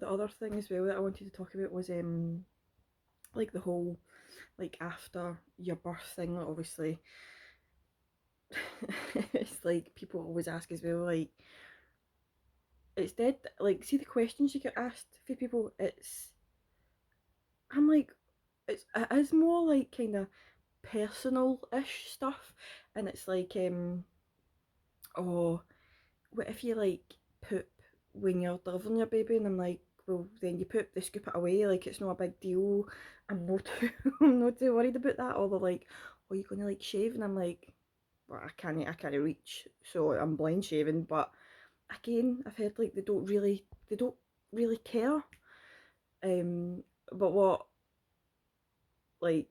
the other thing as well that I wanted to talk about was like the whole like after your birth thing. Like, obviously, it's like people always ask as well. Like it's dead. Like see the questions you get asked for people. I'm like it is more like kind of personal-ish stuff, and it's like oh, what if you like poop when you're delivering your baby? And I'm like, well, then you poop, they scoop it away, like it's not a big deal. I'm not too, I'm not too worried about that. Or they're like, oh, you're gonna like shave, and I'm like, well, I can't reach, so I'm blind shaving. But again, I've heard like they don't really care. But what like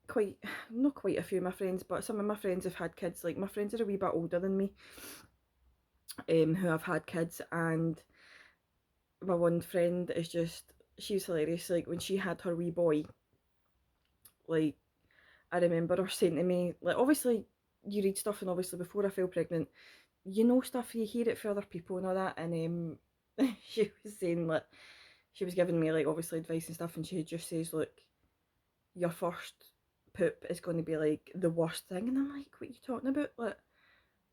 quite not quite a few of my friends, but some of my friends have had kids. Like my friends are a wee bit older than me, who have had kids, and my one friend is just she's hilarious. Like when she had her wee boy, like I remember her saying to me, like obviously you read stuff and obviously before I fell pregnant, you know stuff, you hear it from other people and all that, and she was saying like she was giving me like obviously advice and stuff, and she just says, look, your first poop is going to be like the worst thing, and I'm like, what are you talking about? Like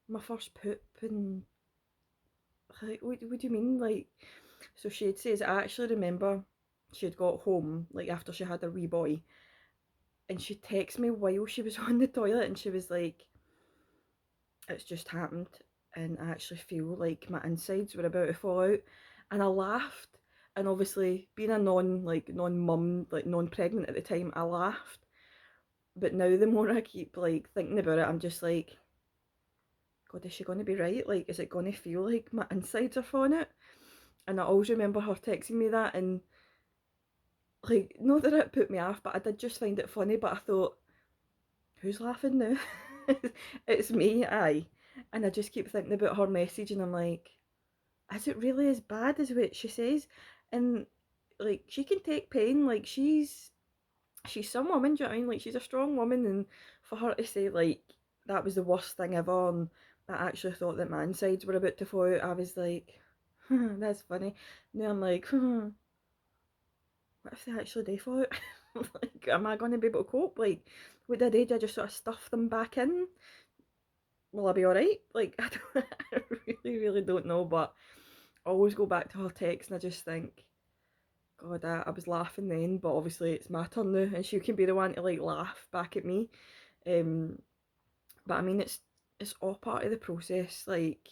my first poop, and like what do you mean? Like so she says I actually remember she had got home like after she had her wee boy, and she texted me while she was on the toilet, and she was like, it's just happened, and I actually feel like my insides were about to fall out, and I laughed. And obviously being a non-mum, like non-pregnant at the time, I laughed. But now the more I keep like thinking about it, I'm just like, God, is she going to be right? Like, is it going to feel like my insides are falling out? And I always remember her texting me that, and like, not that it put me off, but I did just find it funny. But I thought, who's laughing now? It's me, aye. And I just keep thinking about her message, and I'm like, is it really as bad as what she says? And like, she can take pain. Like, she's some woman, do you know what I mean? Like, she's a strong woman, and for her to say like that was the worst thing ever, and I actually thought that my insides were about to fall out, I was like, that's funny. Now I'm like, what if they actually do fall out? Like, am I going to be able to cope? Like, what did I do? Did I just sort of stuff them back in? Will I be alright? Like, I really, really don't know, but I always go back to her text and I just think, God, I was laughing then, but obviously it's my turn now, and she can be the one to like laugh back at me. Um, but I mean, it's all part of the process. Like,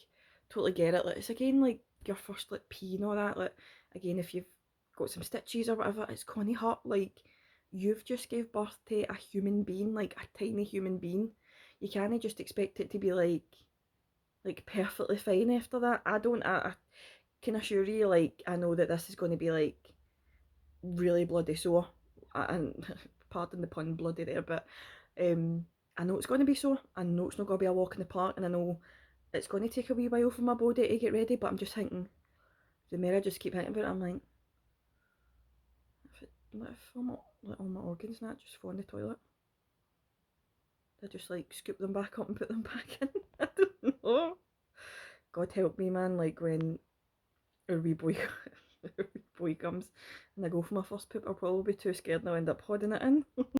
totally get it. Like, it's again like your first like pee and all that. Like, again, if you've got some stitches or whatever, it's gonna hurt. Like, you've just gave birth to a human being, like a tiny human being. You can't just expect it to be like perfectly fine after that. I can assure you, like, I know that this is going to be like really bloody sore, and pardon the pun, bloody there, but um, I know it's going to be sore. I know it's not going to be a walk in the park, and I know it's going to take a wee while for my body to get ready. But I'm just thinking, the more I just keep thinking about it, I'm like, what if I'm not, like, all my organs not just fall in the toilet? I just like scoop them back up and put them back in. I don't know. God help me, man. Like when our wee boy, our wee boy comes and I go for my first poop, I'll probably be too scared and I'll end up holding it in.